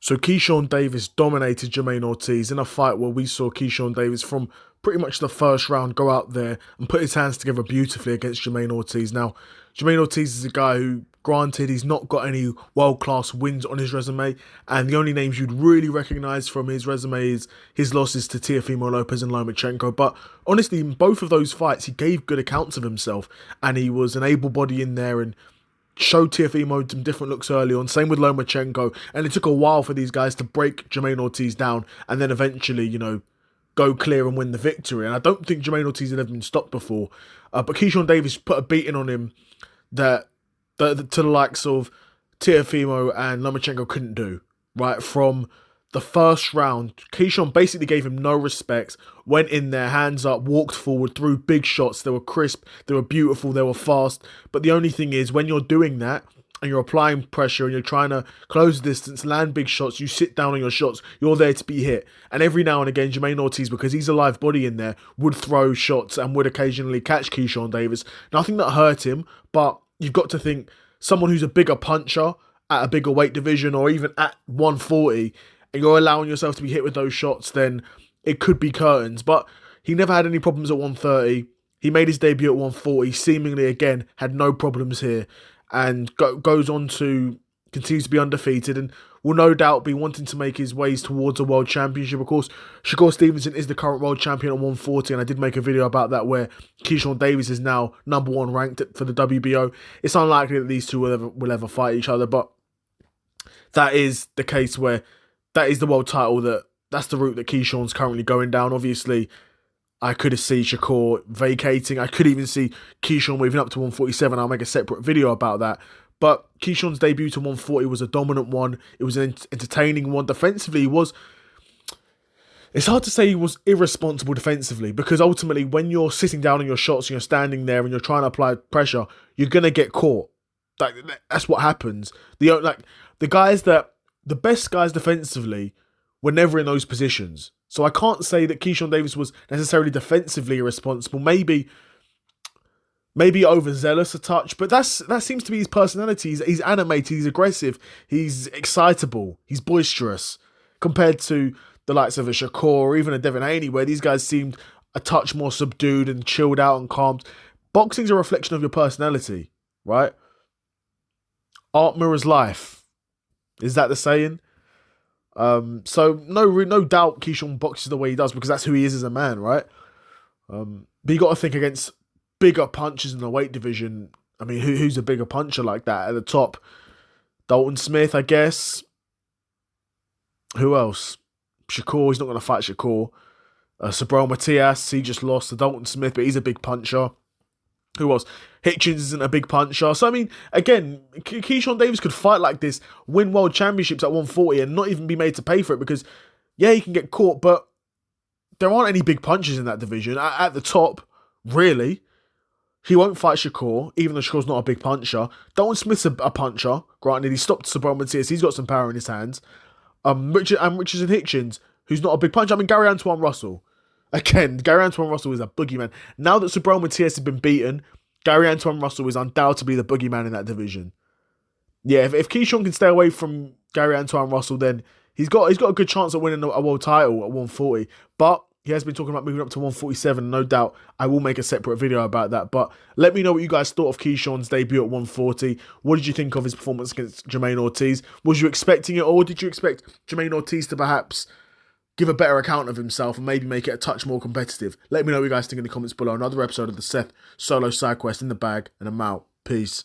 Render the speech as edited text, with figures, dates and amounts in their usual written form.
So Keyshawn Davis dominated Jermaine Ortiz in a fight where we saw Keyshawn Davis from pretty much the first round go out there and put his hands together beautifully against Jermaine Ortiz. Now, Jermaine Ortiz is a guy who, granted, he's not got any world-class wins on his resume, and the only names you'd really recognise from his resume is his losses to Teofimo Lopez and Lomachenko. But honestly, in both of those fights, he gave good accounts of himself, and he was an able body in there and showed Teofimo some different looks early on. Same with Lomachenko. And it took a while for these guys to break Jermaine Ortiz down and then eventually, go clear and win the victory. And I don't think Jermaine Ortiz had ever been stopped before. But Keyshawn Davis put a beating on him that to the likes of Teofimo and Lomachenko couldn't do. Right? From the first round, Keyshawn basically gave him no respect, went in there, hands up, walked forward, threw big shots. They were crisp, they were beautiful, they were fast. But the only thing is, when you're doing that, and you're applying pressure, and you're trying to close the distance, land big shots, you sit down on your shots, you're there to be hit. And every now and again, Jermaine Ortiz, because he's a live body in there, would throw shots and would occasionally catch Keyshawn Davis. Nothing that hurt him, but you've got to think, someone who's a bigger puncher at a bigger weight division, or even at 140, and you're allowing yourself to be hit with those shots, then it could be curtains. But he never had any problems at 130. He made his debut at 140, seemingly, again, had no problems here, and goes on to continue to be undefeated, and will no doubt be wanting to make his ways towards a world championship. Of course, Shakur Stevenson is the current world champion at 140, and I did make a video about that where Keyshawn Davis is now #1 ranked for the WBO. It's unlikely that these two will ever fight each other, but that is the case where that is the world title, that's the route that Keyshawn's currently going down. Obviously, I could have seen Shakur vacating. I could even see Keyshawn moving up to 147. I'll make a separate video about that. But Keyshawn's debut to 140 was a dominant one. It was an entertaining one. Defensively, it's hard to say he was irresponsible defensively, because ultimately, when you're sitting down on your shots and you're standing there and you're trying to apply pressure, you're going to get caught. That's what happens. The best guys defensively were never in those positions. So I can't say that Keyshawn Davis was necessarily defensively irresponsible. Maybe overzealous a touch, but that seems to be his personality. He's animated, he's aggressive, he's excitable, he's boisterous, compared to the likes of a Shakur or even a Devin Haney, where these guys seemed a touch more subdued and chilled out and calmed. Boxing's a reflection of your personality, right? Art mirrors life. Is that the saying? So no doubt Keyshawn boxes the way he does, because that's who he is as a man, right? But you got to think, against bigger punchers in the weight division. I mean, who's a bigger puncher like that at the top? Dalton Smith, I guess. Who else? Shakur, he's not going to fight Shakur. Sabrol Matias, he just lost to Dalton Smith, but he's a big puncher. Who else? Hitchens isn't a big puncher. So, I mean, again, Keyshawn Davis could fight like this, win world championships at 140 and not even be made to pay for it, because, yeah, he can get caught, but there aren't any big punches in that division. At the top, really. He won't fight Shakur, even though Shakur's not a big puncher. Dalton Smith's a puncher. Granted, he stopped Sabrol Matias. He's got some power in his hands. Richardson Hitchens, who's not a big puncher. I mean, Gary Antoine Russell. Again, Gary Antoine Russell is a boogeyman. Now that Sabrol Matias has been beaten, Gary Antoine Russell is undoubtedly the boogeyman in that division. Yeah, if Keyshawn can stay away from Gary Antoine Russell, then he's got a good chance of winning a world title at 140. But he has been talking about moving up to 147. No doubt I will make a separate video about that. But let me know what you guys thought of Keyshawn's debut at 140. What did you think of his performance against Jermaine Ortiz? Was you expecting it, or did you expect Jermaine Ortiz to perhaps give a better account of himself and maybe make it a touch more competitive? Let me know what you guys think in the comments below. Another episode of the Seth Solo Side Quest in the bag, and I'm out. Peace.